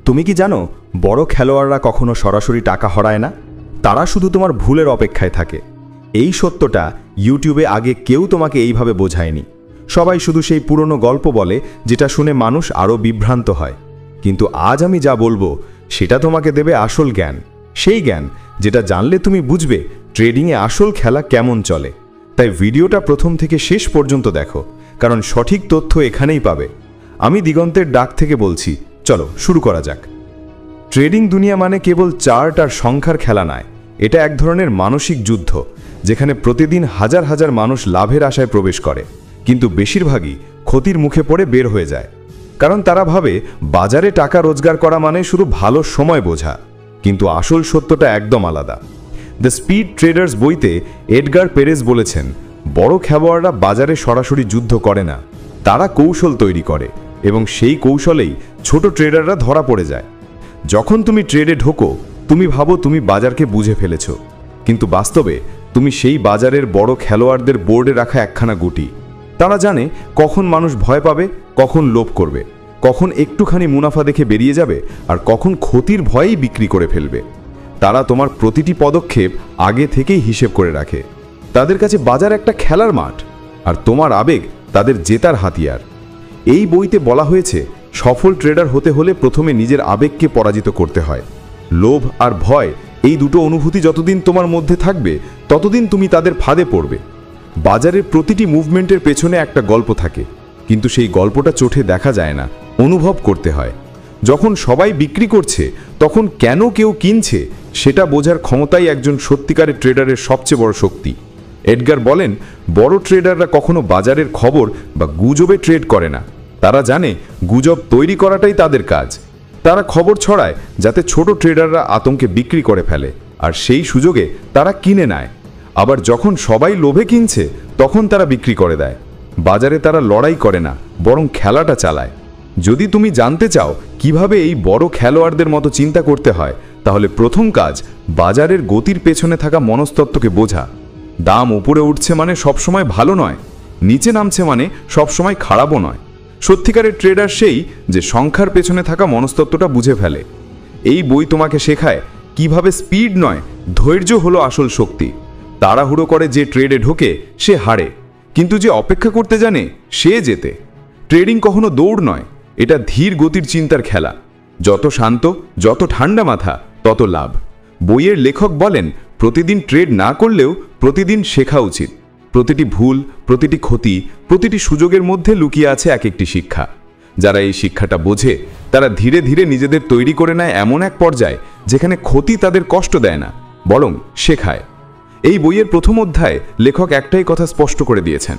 তুমি কি জানো বড় খেলোয়াড়রা কখনো সরাসরি টাকা হারায় না, তারা শুধু তোমার ভুলের অপেক্ষায় থাকে। এই সত্যটা ইউটিউবে আগে কেউ তোমাকে এইভাবে বোঝায়নি। সবাই শুধু সেই পুরনো গল্প বলে যেটা শুনে মানুষ আরও বিভ্রান্ত হয়। কিন্তু আজ আমি যা বলবো সেটা তোমাকে দেবে আসল জ্ঞান, সেই জ্ঞান যেটা জানলে তুমি বুঝবে ট্রেডিংয়ে আসল খেলা কেমন চলে। তাই ভিডিওটা প্রথম থেকে শেষ পর্যন্ত দেখো, কারণ সঠিক তথ্য এখানেই পাবে। আমি দিগন্তের ডাক থেকে বলছি, চলো শুরু করা যাক। ট্রেডিং দুনিয়া মানে কেবল চার্ট আর সংখ্যার খেলা নয়, এটা এক ধরনের মানসিক যুদ্ধ, যেখানে প্রতিদিন হাজার হাজার মানুষ লাভের আশায় প্রবেশ করে, কিন্তু বেশিরভাগই ক্ষতির মুখে পড়ে বের হয়ে যায়। কারণ তারা ভাবে বাজারে টাকা রোজগার করা মানে শুধু ভালো সময় বোঝা, কিন্তু আসল সত্যটা একদম আলাদা। দ্য স্পিড ট্রেডার্স বইতে এডগার পেরেজ বলেছেন, বড় খেলোয়াড়রা বাজারে সরাসরি যুদ্ধ করে না, তারা কৌশল তৈরি করে, এবং সেই কৌশলেই ছোট ট্রেডাররা ধরা পড়ে যায়। যখন তুমি ট্রেডে ঢোকো, তুমি ভাবো তুমি বাজারকে বুঝে ফেলেছ, কিন্তু বাস্তবে তুমি সেই বাজারের বড় খেলোয়াড়দের বোর্ডে রাখা একখানা গুটি। তারা জানে কখন মানুষ ভয় পাবে, কখন লোভ করবে, কখন একটুখানি মুনাফা দেখে বেরিয়ে যাবে, আর কখন ক্ষতির ভয়েই বিক্রি করে ফেলবে। তারা তোমার প্রতিটি পদক্ষেপ আগে থেকেই হিসেব করে রাখে। তাদের কাছে বাজার একটা খেলার মাঠ, আর তোমার আবেগ তাদের জেতার হাতিয়ার। এই বইতে বলা হয়েছে, সফল ট্রেডার হতে হলে প্রথমে নিজের আবেগকে পরাজিত করতে হয়। লোভ আর ভয়, এই দুটো অনুভূতি যতদিন তোমার মধ্যে থাকবে ততদিন তুমি তাদের ফাঁদে পড়বে। বাজারের প্রতিটি মুভমেন্টের পেছনে একটা গল্প থাকে, কিন্তু সেই গল্পটা চোখে দেখা যায় না, অনুভব করতে হয়। যখন সবাই বিক্রি করছে তখন কেন কেউ কিনছে সেটা বোঝার ক্ষমতাই একজন সত্যিকারের ট্রেডারের সবচেয়ে বড় শক্তি। এডগার বলেন, বড় ট্রেডাররা কখনো বাজারের খবর বা গুজবে ট্রেড করে না। তারা জানে গুজব তৈরি করাটাই তাদের কাজ। তারা খবর ছড়ায় যাতে ছোট ট্রেডাররা আতঙ্কে বিক্রি করে ফেলে, আর সেই সুযোগে তারা কিনে নেয়। আবার যখন সবাই লোভে কিনছে তখন তারা বিক্রি করে দেয়। বাজারে তারা লড়াই করে না, বরং খেলাটা চালায়। যদি তুমি জানতে চাও কিভাবে এই বড় খেলোয়াড়দের মতো চিন্তা করতে হয়, তাহলে প্রথম কাজ বাজারের গতির পেছনে থাকা মনস্তত্ত্বকে বোঝা। দাম উপরে উঠছে মানে সবসময় ভালো নয়, নিচে নামছে মানে সবসময় খারাপও নয়। সত্যিকারের ট্রেডার সেই যে সংখ্যার পেছনে থাকা মনস্তত্ত্বটা বুঝে ফেলে। এই বই তোমাকে শেখায় কিভাবে স্পিড নয়, ধৈর্য হলো আসল শক্তি। তাড়াহুড়ো করে যে ট্রেডে ঢোকে সে হারে, কিন্তু যে অপেক্ষা করতে জানে সে জেতে। ট্রেডিং কখনো দৌড় নয়, এটা ধীর গতির চিন্তার খেলা। যত শান্ত, যত ঠান্ডা মাথা, তত লাভ। বইয়ের লেখক বলেন, প্রতিদিন ট্রেড না করলেও প্রতিদিন শেখা উচিত। প্রতিটি ভুল, প্রতিটি ক্ষতি, প্রতিটি সুযোগের মধ্যে লুকিয়ে আছে এক একটি শিক্ষা। যারা এই শিক্ষাটা বোঝে তারা ধীরে ধীরে নিজেদের তৈরি করে নেয় এমন এক পর্যায়ে যেখানে ক্ষতি তাদের কষ্ট দেয় না, বরং শেখায়। এই বইয়ের প্রথম অধ্যায়ে লেখক একটাই কথা স্পষ্ট করে দিয়েছেন,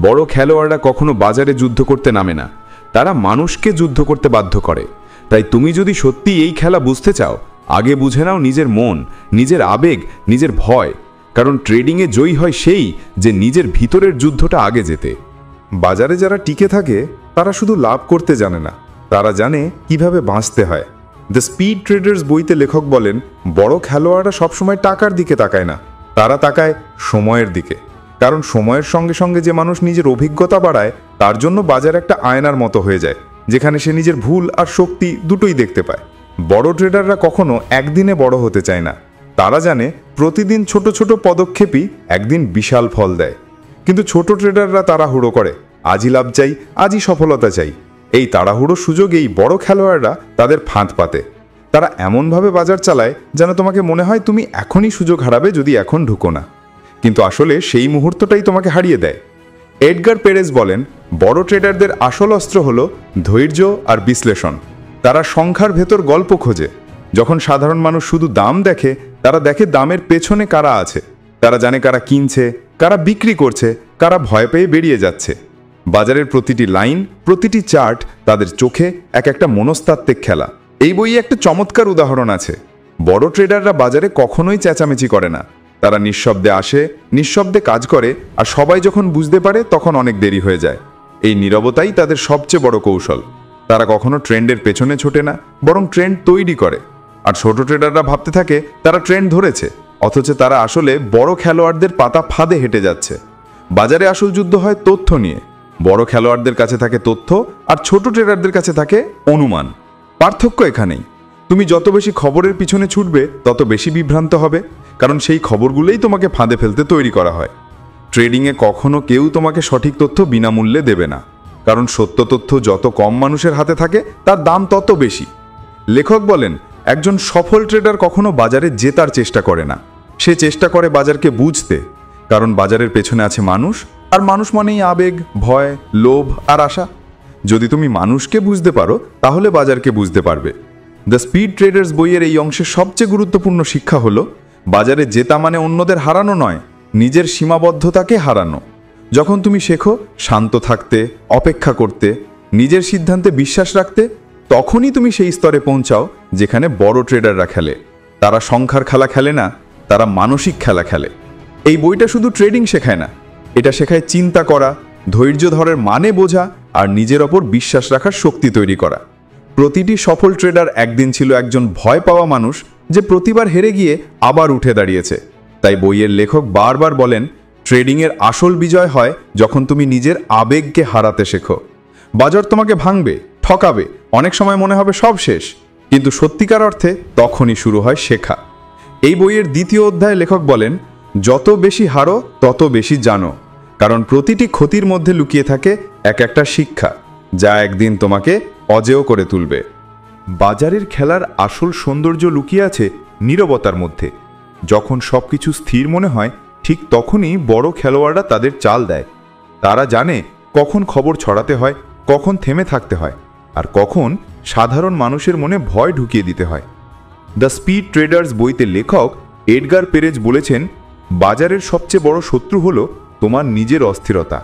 বড় খেলোয়াড়রা কখনো বাজারে যুদ্ধ করতে নামে না, তারা মানুষকে যুদ্ধ করতে বাধ্য করে। তাই তুমি যদি সত্যি এই খেলা বুঝতে চাও, আগে বুঝে নাও নিজের মন, নিজের আবেগ, নিজের ভয়। কারণ ট্রেডিংয়ে জয়ী হয় সেই যে নিজের ভিতরের যুদ্ধটা আগে জেতে। বাজারে যারা টিকে থাকে তারা শুধু লাভ করতে জানে না, তারা জানে কিভাবে বাঁচতে হয়। দ্য স্পিড ট্রেডার্স বইতে লেখক বলেন, বড় খেলোয়াড়রা সবসময় টাকার দিকে তাকায় না, তারা তাকায় সময়ের দিকে। কারণ সময়ের সঙ্গে সঙ্গে যে মানুষ নিজের অভিজ্ঞতা বাড়ায়, তার জন্য বাজার একটা আয়নার মতো হয়ে যায়, যেখানে সে নিজের ভুল আর শক্তি দুটোই দেখতে পায়। বড় ট্রেডাররা কখনো একদিনে বড় হতে চায় না, তারা জানে প্রতিদিন ছোট ছোট পদক্ষেপই একদিন বিশাল ফল দেয়। কিন্তু ছোট ট্রেডাররা তাড়াহুড়ো করে, আজই লাভ চাই, আজই সফলতা চাই। এই তাড়াহুড়োর সুযোগেই বড় খেলোয়াড়রা তাদের ফাঁদ পাতে। তারা এমনভাবে বাজার চালায় যেন তোমাকে মনে হয় তুমি এখনই সুযোগ হারাবে যদি এখন ঢুকো না, কিন্তু আসলে সেই মুহূর্তটাই তোমাকে হারিয়ে দেয়। এডগার পেরেজ বলেন, বড় ট্রেডারদের আসল অস্ত্র হলো ধৈর্য আর বিশ্লেষণ। তারা সংখ্যার ভেতর গল্প খোঁজে। যখন সাধারণ মানুষ শুধু দাম দেখে, তারা দেখে দামের পেছনে কারা আছে। তারা জানে কারা কিনছে, কারা বিক্রি করছে, কারা ভয় পেয়ে বেরিয়ে যাচ্ছে। বাজারের প্রতিটি লাইন, প্রতিটি চার্ট তাদের চোখে এক একটা মনস্তাত্ত্বিক খেলা। এই বইয়ে একটা চমৎকার উদাহরণ আছে। বড় ট্রেডাররা বাজারে কখনোই চেঁচামেচি করে না, তারা নিঃশব্দে আসে, নিঃশব্দে কাজ করে, আর সবাই যখন বুঝতে পারে তখন অনেক দেরি হয়ে যায়। এই নীরবতাই তাদের সবচেয়ে বড় কৌশল। তারা কখনো ট্রেন্ডের পেছনে ছোটে না, বরং ট্রেন্ড তৈরি করে। আর ছোট ট্রেডাররা ভাবতে থাকে তারা ট্রেন্ড ধরেছে, অথচ তারা আসলে বড় খেলোয়াড়দের পাতা ফাঁদে হেঁটে যাচ্ছে। বাজারে আসল যুদ্ধ হয় তথ্য নিয়ে। বড় খেলোয়াড়দের কাছে থাকে তথ্য, আর ছোট ট্রেডারদের কাছে থাকে অনুমান। পার্থক্য এখানেই, তুমি যত বেশি খবরের পিছনে ছুটবে তত বেশি বিভ্রান্ত হবে, কারণ সেই খবরগুলোই তোমাকে ফাঁদে ফেলতে তৈরি করা হয়। ট্রেডিংয়ে কখনো কেউ তোমাকে সঠিক তথ্য বিনামূল্যে দেবে না, কারণ সত্য তথ্য যত কম মানুষের হাতে থাকে তার দাম তত বেশি। লেখক বলেন, একজন সফল ট্রেডার কখনো বাজারে জেতার চেষ্টা করে না, সে চেষ্টা করে বাজারকে বুঝতে, কারণ বাজারের পেছনে আছে মানুষ, আর মানুষ মানেই আবেগ, ভয়, লোভ আর আশা। যদি তুমি মানুষকে বুঝতে পারো তাহলে বাজারকে বুঝতে পারবে। দ্য স্পিড ট্রেডার্স বইয়ের এই অংশের সবচেয়ে গুরুত্বপূর্ণ শিক্ষা হলো, বাজারে জেতা মানে অন্যদের হারানো নয়, নিজের সীমাবদ্ধতাকে হারানো। যখন তুমি শেখো শান্ত থাকতে, অপেক্ষা করতে, নিজের সিদ্ধান্তে বিশ্বাস রাখতে, তখনই তুমি সেই স্তরে পৌঁছাও যেখানে বড় ট্রেডাররা খেলে। তারা সংখ্যার খেলা খেলে না, তারা মানসিক খেলা খেলে। এই বইটা শুধু ট্রেডিং শেখায় না, এটা শেখায় চিন্তা করা, ধৈর্য ধরার মানে বোঝা আর নিজের ওপর বিশ্বাস রাখার শক্তি তৈরি করা। প্রতিটি সফল ট্রেডার একদিন ছিল একজন ভয় পাওয়া মানুষ যে প্রতিবার হেরে গিয়ে আবার উঠে দাঁড়িয়েছে। তাই বইয়ের লেখক বারবার বলেন, ট্রেডিংয়ের আসল বিজয় হয় যখন তুমি নিজের আবেগকে হারাতে শেখো। বাজার তোমাকে ভাঙবে, ঠকাবে, অনেক সময় মনে হবে সব শেষ, কিন্তু সত্যিকার অর্থে তখনই শুরু হয় শেখা। এই বইয়ের দ্বিতীয় অধ্যায়ে লেখক বলেন, যত বেশি হারো তত বেশি জানো, কারণ প্রতিটি ক্ষতির মধ্যে লুকিয়ে থাকে এক একটা শিক্ষা, যা একদিন তোমাকে অজেয় করে তুলবে। বাজারের খেলার আসল সৌন্দর্য লুকিয়ে আছে নীরবতার মধ্যে। যখন সবকিছু স্থির মনে হয়, ঠিক তখনই বড় খেলোয়াড়রা তাদের চাল দেয়। তারা জানে কখন খবর ছড়াতে হয়, কখন থেমে থাকতে হয়, আর কখন সাধারণ মানুষের মনে ভয় ঢুকিয়ে দিতে হয়। দ্য স্পিড ট্রেডার্স বইতে লেখক এডগার পেরেজ বলেছেন, বাজারের সবচেয়ে বড় শত্রু হলো তোমার নিজের অস্থিরতা।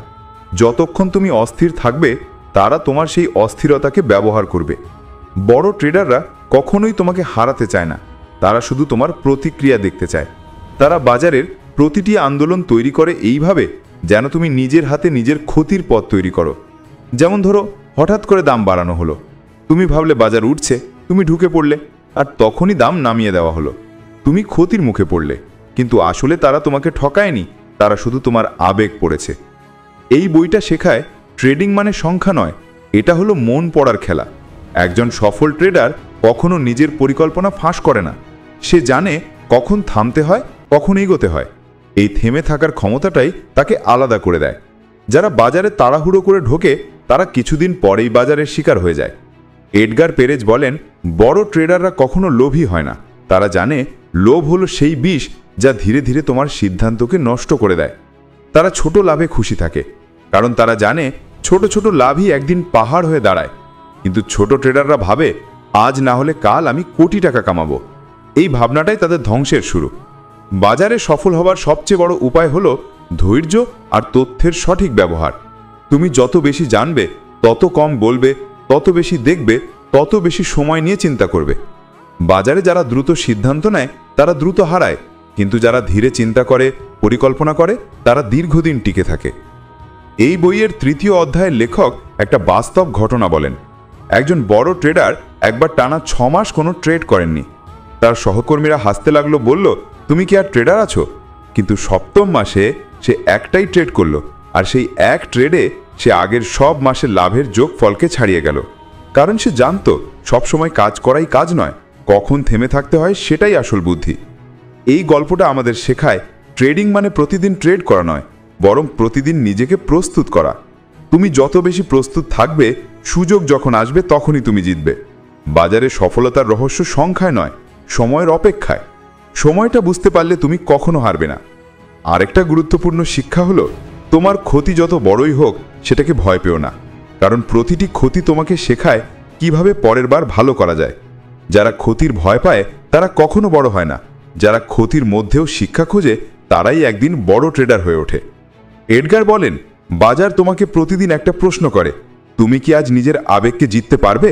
যতক্ষণ তুমি অস্থির থাকবে, তারা তোমার সেই অস্থিরতাকে ব্যবহার করবে। বড় ট্রেডাররা কখনোই তোমাকে হারাতে চায় না, তারা শুধু তোমার প্রতিক্রিয়া দেখতে চায়। তারা বাজারের প্রতিটি আন্দোলন তৈরি করে এইভাবে যেন তুমি নিজের হাতে নিজের ক্ষতির পথ তৈরি করো। যেমন ধরো, হঠাৎ করে দাম বাড়ানো হলো, তুমি ভাবলে বাজার উঠছে, তুমি ঢুকে পড়লে, আর তখনই দাম নামিয়ে দেওয়া হলো, তুমি ক্ষতির মুখে পড়লে। কিন্তু আসলে তারা তোমাকে ঠকায়নি, তারা শুধু তোমার আবেগ পড়েছে। এই বইটা শেখায় ট্রেডিং মানে সংখ্যা নয়, এটা হলো মন পড়ার খেলা। একজন সফল ট্রেডার কখনো নিজের পরিকল্পনা ফাঁস করে না, সে জানে কখন থামতে হয়, কখন এগোতে হয়। এই থেমে থাকার ক্ষমতাটাই তাকে আলাদা করে দেয়। যারা বাজারে তাড়াহুড়ো করে ঢোকে, তারা কিছুদিন পরেই বাজারের শিকার হয়ে যায়। এডগার পেরেজ বলেন, বড় ট্রেডাররা কখনো লোভী হয় না, তারা জানে লোভ হলো সেই বিষ যা ধীরে ধীরে তোমার সিদ্ধান্তকে নষ্ট করে দেয়। তারা ছোট লাভে খুশি থাকে, কারণ তারা জানে ছোট ছোট লাভই একদিন পাহাড় হয়ে দাঁড়ায়। কিন্তু ছোট ট্রেডাররা ভাবে, আজ না হলে কাল আমি কোটি টাকা কামাবো। এই ভাবনাটাই তাদের ধ্বংসের শুরু। বাজারে সফল হবার সবচেয়ে বড় উপায় হলো ধৈর্য আর তথ্যের সঠিক ব্যবহার। তুমি যত বেশি জানবে, তত কম বলবে, তত বেশি দেখবে, তত বেশি সময় নিয়ে চিন্তা করবে। বাজারে যারা দ্রুত সিদ্ধান্ত নেয় তারা দ্রুত হারায়, কিন্তু যারা ধীরে চিন্তা করে, পরিকল্পনা করে, তারা দীর্ঘদিন টিকে থাকে। এই বইয়ের তৃতীয় অধ্যায়ের লেখক একটা বাস্তব ঘটনা বলেন। একজন বড় ট্রেডার একবার টানা 6 মাস কোনো ট্রেড করেননি। তার সহকর্মীরা হাসতে লাগলো, বলল, তুমি কি আর ট্রেডার আছো? কিন্তু 7ম মাসে সে একটাই ট্রেড করলো, আর সেই এক ট্রেডে সে আগের সব মাসের লাভের যোগফলকে ছাড়িয়ে গেল। কারণ সে জানতো সবসময় কাজ করাই কাজ নয়, কখন থেমে থাকতে হয় সেটাই আসল বুদ্ধি। এই গল্পটা আমাদের শেখায়, ট্রেডিং মানে প্রতিদিন ট্রেড করা নয়, বরং প্রতিদিন নিজেকে প্রস্তুত করা। তুমি যত বেশি প্রস্তুত থাকবে, সুযোগ যখন আসবে তখনই তুমি জিতবে। বাজারে সফলতার রহস্য সংখ্যায় নয়, সময়ের অপেক্ষায়। সময়টা বুঝতে পারলে তুমি কখনো হারবে না। আরেকটা গুরুত্বপূর্ণ শিক্ষা হলো, তোমার ক্ষতি যত বড়ই হোক সেটাকে ভয় পেও না, কারণ প্রতিটি ক্ষতি তোমাকে শেখায় কিভাবে পরের বার ভালো করা যায়। যারা ক্ষতির ভয় পায় তারা কখনো বড় হয় না, যারা ক্ষতির মধ্যেও শিক্ষা খোঁজে তারাই একদিন বড় ট্রেডার হয়ে ওঠে। এডগার বলেন, বাজার তোমাকে প্রতিদিন একটা প্রশ্ন করে, তুমি কি আজ নিজের আবেগকে জিততে পারবে?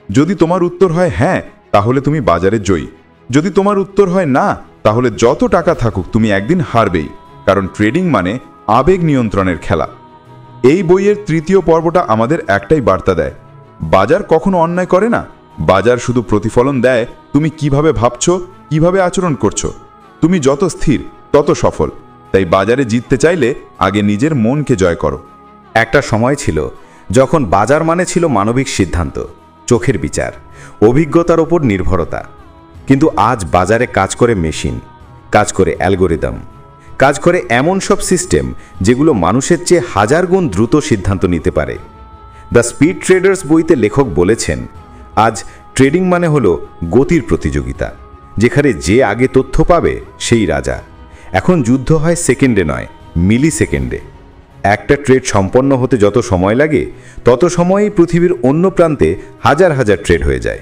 যদি তোমার উত্তর হয় হ্যাঁ, তাহলে তুমি বাজারে জয়ী। যদি তোমার উত্তর হয় না, তাহলে যত টাকা থাকুক তুমি একদিন হারবেই, কারণ ট্রেডিং মানে আবেগ নিয়ন্ত্রণের খেলা। এই বইয়ের তৃতীয় পর্বটা আমাদের একটাই বার্তা দেয়, বাজার কখনো অন্যায় করে না, বাজার শুধু প্রতিফলন দেয় তুমি কিভাবে ভাবছো, কিভাবে আচরণ করছো। তুমি যত স্থির তত সফল। তাই বাজারে জিততে চাইলে আগে নিজের মনকে জয় করো। একটা সময় ছিল যখন বাজার মানে ছিল মানবিক সিদ্ধান্ত, চোখের বিচার, অভিজ্ঞতার ওপর নির্ভরতা। কিন্তু আজ বাজারে কাজ করে মেশিন, কাজ করে অ্যালগোরিদম, কাজ করে এমন সব সিস্টেম যেগুলো মানুষের চেয়ে হাজার গুণ দ্রুত সিদ্ধান্ত নিতে পারে। দ্য স্পিড ট্রেডার্স বইতে লেখক বলেছেন, আজ ট্রেডিং মানে হলো গতির প্রতিযোগিতা, যেখানে যে আগে তথ্য পাবে সেই রাজা। এখন যুদ্ধ হয় সেকেন্ডে নয়, মিলি সেকেন্ডে। একটা ট্রেড সম্পন্ন হতে যত সময় লাগে তত সময়ই পৃথিবীর অন্য প্রান্তে হাজার হাজার ট্রেড হয়ে যায়।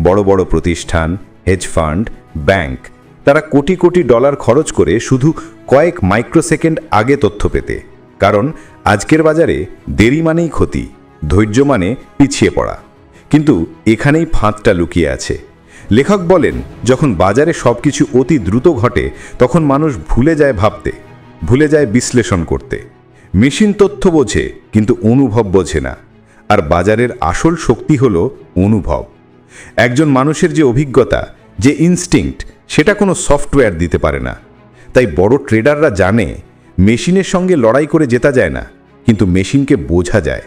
বড় বড় প্রতিষ্ঠান, হেজ ফান্ড, ব্যাংক, তারা কোটি কোটি ডলার খরচ করে শুধু কয়েক মাইক্রোসেকেন্ড আগে তথ্য পেতে। কারণ আজকের বাজারে দেরি মানেই ক্ষতি, ধৈর্য মানে পিছিয়ে পড়া। কিন্তু এখানেই ফাঁদটা লুকিয়ে আছে। লেখক বলেন, যখন বাজারে সবকিছু অতি দ্রুত ঘটে তখন মানুষ ভুলে যায় ভাবতে, ভুলে যায় বিশ্লেষণ করতে। মেশিন তথ্য বোঝে কিন্তু অনুভব বোঝে না। আর বাজারের আসল শক্তি হলো অনুভব। একজন মানুষের যে অভিজ্ঞতা, যে ইনস্টিংক্ট, সেটা কোনো সফটওয়্যার দিতে পারে না। তাই বড় ট্রেডাররা জানে মেশিনের সঙ্গে লড়াই করে জেতা যায় না, কিন্তু মেশিনকে বোঝা যায়।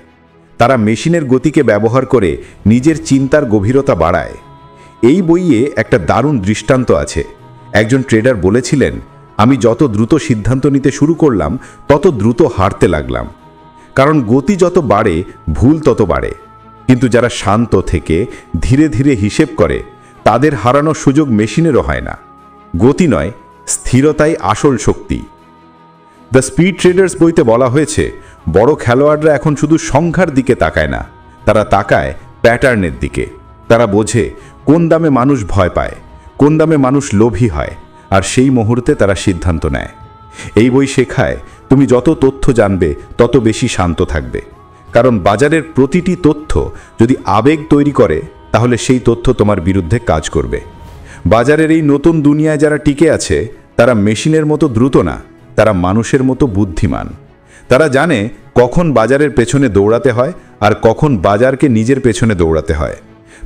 তারা মেশিনের গতিকে ব্যবহার করে নিজের চিন্তার গভীরতা বাড়ায়। এই বইয়ে একটা দারুণ দৃষ্টান্ত আছে। একজন ট্রেডার বলেছিলেন, আমি যত দ্রুত সিদ্ধান্ত নিতে শুরু করলাম তত দ্রুত হারতে লাগলাম। কারণ গতি যত বাড়ে ভুল তত বাড়ে। কিন্তু যারা শান্ত থেকে ধীরে ধীরে হিসেব করে তাদের হারানোর সুযোগ মেশিনেরও হয় না। গতি নয়, স্থিরতাই আসল শক্তি। দ্য স্পিড ট্রেডার্স বইতে বলা হয়েছে, বড় খেলোয়াড়রা এখন শুধু সংখ্যার দিকে তাকায় না, তারা তাকায় প্যাটার্নের দিকে। তারা বোঝে কোন দামে মানুষ ভয় পায়, কোন দামে মানুষ লোভী হয়, আর সেই মুহূর্তে তারা সিদ্ধান্ত নেয়। এই বই শেখায়, তুমি যত তথ্য জানবে তত বেশি শান্ত থাকবে। কারণ বাজারের প্রতিটি তথ্য যদি আবেগ তৈরি করে তাহলে সেই তথ্য তোমার বিরুদ্ধে কাজ করবে। বাজারের এই নতুন দুনিয়ায় যারা টিকে আছে তারা মেশিনের মতো দ্রুত না, তারা মানুষের মতো বুদ্ধিমান। তারা জানে কখন বাজারের পেছনে দৌড়াতে হয় আর কখন বাজারকে নিজের পেছনে দৌড়াতে হয়।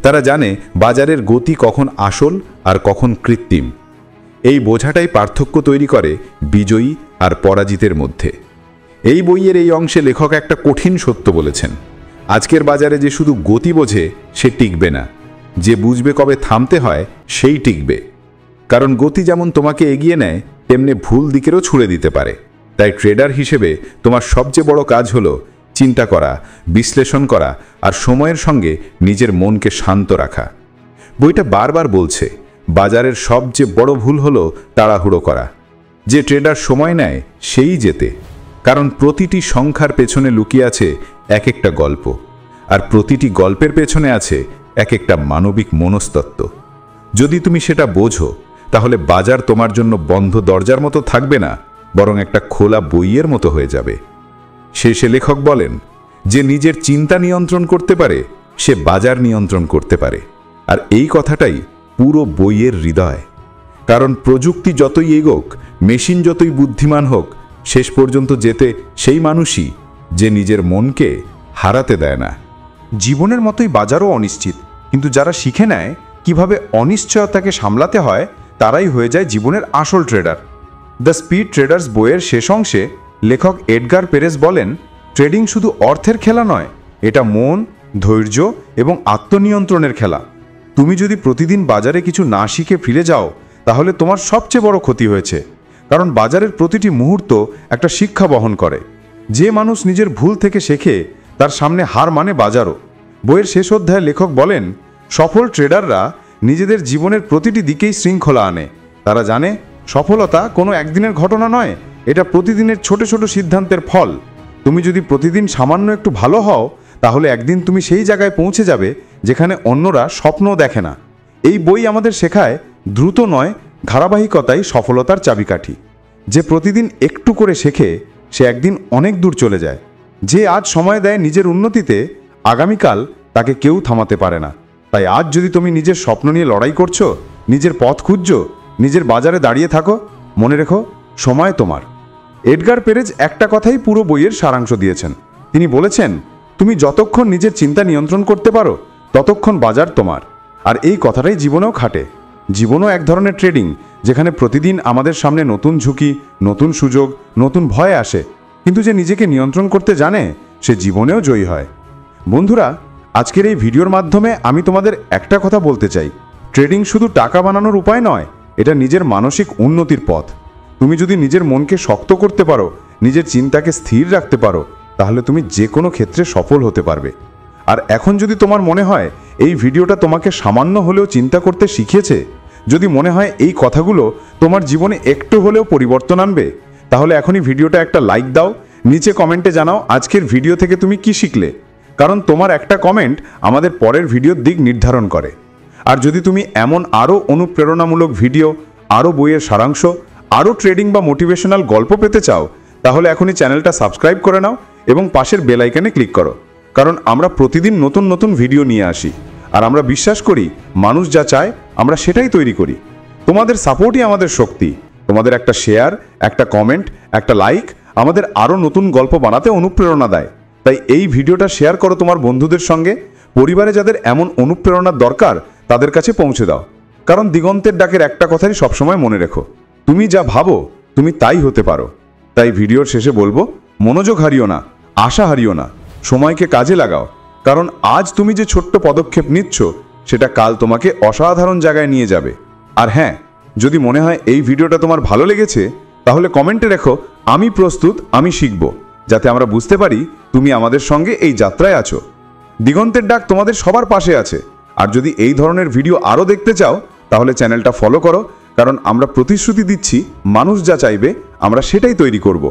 তারা জানে বাজারের গতি কখন আসল আর কখন কৃত্রিম। এই বোঝাটাই পার্থক্য তৈরি করে বিজয়ী আর পরাজিতের মধ্যে। এই বইয়ের এই অংশে লেখক একটা কঠিন সত্য বলেছেন, আজকের বাজারে যে শুধু গতি বোঝে সে টিকবে না, যে বুঝবে কবে থামতে হয় সেই টিকবে। কারণ গতি যেমন তোমাকে এগিয়ে নেয় তেমনি ভুল দিকেরও ছুড়ে দিতে পারে। তাই ট্রেডার হিসেবে তোমার সবচেয়ে বড় কাজ হলো চিন্তা করা, বিশ্লেষণ করা আর সময়ের সঙ্গে নিজের মনকে শান্ত রাখা। বইটা বারবার বলছে, বাজারের সবচেয়ে বড় ভুল হলো তাড়াহুড়ো করা। যে ট্রেডার সময় নেয় সেই জেতে। কারণ প্রতিটি সংখ্যার পেছনে লুকিয়ে আছে এক একটা গল্প, আর প্রতিটি গল্পের পেছনে আছে এক একটা মানবিক মনস্তত্ত্ব। যদি তুমি সেটা বোঝো তাহলে বাজার তোমার জন্য বন্ধ দরজার মতো থাকবে না, বরং একটা খোলা বইয়ের মতো হয়ে যাবে। শেষে লেখক বলেন, যে নিজের চিন্তা নিয়ন্ত্রণ করতে পারে সে বাজার নিয়ন্ত্রণ করতে পারে। আর এই কথাটাই পুরো বইয়ের হৃদয়। কারণ প্রযুক্তি যতই এগোক, মেশিন যতই বুদ্ধিমান হোক, শেষ পর্যন্ত যেতে সেই মানুষই যে নিজের মনকে হারাতে দেয় না। জীবনের মতোই বাজারও অনিশ্চিত, কিন্তু যারা শিখে নেয় কিভাবে অনিশ্চয়তাকে সামলাতে হয় তারাই হয়ে যায় জীবনের আসল ট্রেডার। দ্য স্পিড ট্রেডার্স বইয়ের শেষ অংশে লেখক এডগার পেরেজ বলেন, ট্রেডিং শুধু অর্থের খেলা নয়, এটা মন, ধৈর্য এবং আত্মনিয়ন্ত্রণের খেলা। তুমি যদি প্রতিদিন বাজারে কিছু না শিখে ফিরে যাও তাহলে তোমার সবচেয়ে বড় ক্ষতি হয়েছে। কারণ বাজারের প্রতিটি মুহূর্ত একটা শিক্ষা বহন করে। যে মানুষ নিজের ভুল থেকে শেখে তার সামনে হার মানে বাজারও। বইয়ের শেষ অধ্যায়ে লেখক বলেন, সফল ট্রেডাররা নিজেদের জীবনের প্রতিটি দিকেই শৃঙ্খলা আনে। তারা জানে সফলতা কোনো একদিনের ঘটনা নয়, এটা প্রতিদিনের ছোট ছোট সিদ্ধান্তের ফল। তুমি যদি প্রতিদিন সামান্য একটু ভালো হও তাহলে একদিন তুমি সেই জায়গায় পৌঁছে যাবে যেখানে অন্যরা স্বপ্নও দেখে না। এই বই আমাদের শেখায়, দ্রুত নয়, ধারাবাহিকতাই সফলতার চাবিকাঠি। যে প্রতিদিন একটু করে শেখে সে একদিন অনেক দূর চলে যায়। যে আজ সময় দেয় নিজের উন্নতিতে, আগামীকাল তাকে কেউ থামাতে পারে না। তাই আজ যদি তুমি নিজের স্বপ্ন নিয়ে লড়াই করছো, নিজের পথ খুঁজছো, নিজের বাজারে দাঁড়িয়ে থাকো, মনে রেখো সময় তোমার। এডগার পেরেজ একটা কথাই পুরো বইয়ের সারাংশ দিয়েছেন। তিনি বলেছেন, তুমি যতক্ষণ নিজের চিন্তা নিয়ন্ত্রণ করতে পারো ততক্ষণ বাজার তোমার। আর এই কথাটাই জীবনেও খাটে। জীবনও এক ধরনের ট্রেডিং, যেখানে প্রতিদিন আমাদের সামনে নতুন ঝুঁকি, নতুন সুযোগ, নতুন ভয় আসে। কিন্তু যে নিজেকে নিয়ন্ত্রণ করতে জানে সে জীবনেও জয়ী হয়। বন্ধুরা, আজকের এই ভিডিওর মাধ্যমে আমি তোমাদের একটা কথা বলতে চাই, ট্রেডিং শুধু টাকা বানানোর উপায় নয়, এটা নিজের মানসিক উন্নতির পথ। তুমি যদি নিজের মনকে শক্ত করতে পারো, নিজের চিন্তাকে স্থির রাখতে পারো, তাহলে তুমি যে কোনো ক্ষেত্রে সফল হতে পারবে। আর এখন যদি তোমার মনে হয় এই ভিডিওটা তোমাকে সামান্য হলেও চিন্তা করতে শিখিয়েছে, যদি মনে হয় এই কথাগুলো তোমার জীবনে একটু হলেও পরিবর্তন আনবে, তাহলে এখনই ভিডিওটা একটা লাইক দাও, নিচে কমেন্টে জানাও আজকের ভিডিও থেকে তুমি কি শিখলে। কারণ তোমার একটা কমেন্ট আমাদের পরের ভিডিওর দিক নির্ধারণ করে। আর যদি তুমি এমন আরও অনুপ্রেরণামূলক ভিডিও, আরও বইয়ের সারাংশ, আরও ট্রেডিং বা মোটিভেশনাল গল্প পেতে চাও, তাহলে এখনই চ্যানেলটা সাবস্ক্রাইব করে নাও এবং পাশের বেল আইকনে ক্লিক করো। কারণ আমরা প্রতিদিন নতুন নতুন ভিডিও নিয়ে আসি, আর আমরা বিশ্বাস করি মানুষ যা চায় আমরা সেটাই তৈরি করি। তোমাদের সাপোর্টই আমাদের শক্তি। তোমাদের একটা শেয়ার, একটা কমেন্ট, একটা লাইক আমাদের আরও নতুন গল্প বানাতে অনুপ্রেরণা দেয়। তাই এই ভিডিওটা শেয়ার করো তোমার বন্ধুদের সঙ্গে, পরিবারে যাদের এমন অনুপ্রেরণার দরকার তাদের কাছে পৌঁছে দাও। কারণ দিগন্তের ডাকের একটা কথাই সবসময় মনে রেখো, তুমি যা ভাবো তুমি তাই হতে পারো। তাই ভিডিওর শেষে বলবো, মনোযোগ হারিও না, আশা হারিও না, সময়কে কাজে লাগাও। কারণ আজ তুমি যে ছোট্ট পদক্ষেপ নিচ্ছ সেটা কাল তোমাকে অসাধারণ জায়গায় নিয়ে যাবে। আর হ্যাঁ, যদি মনে হয় এই ভিডিওটা তোমার ভালো লেগেছে, তাহলে কমেন্টে রেখো আমি প্রস্তুত, আমি শিখব, যাতে আমরা বুঝতে পারি তুমি আমাদের সঙ্গে এই যাত্রায় আছো। দিগন্তের ডাক তোমাদের সবার পাশে আছে। আর যদি এই ধরনের ভিডিও আরও দেখতে চাও, তাহলে চ্যানেলটা ফলো করো। কারণ আমরা প্রতিশ্রুতি দিচ্ছি, মানুষ যা চাইবে আমরা সেটাই তৈরি করব।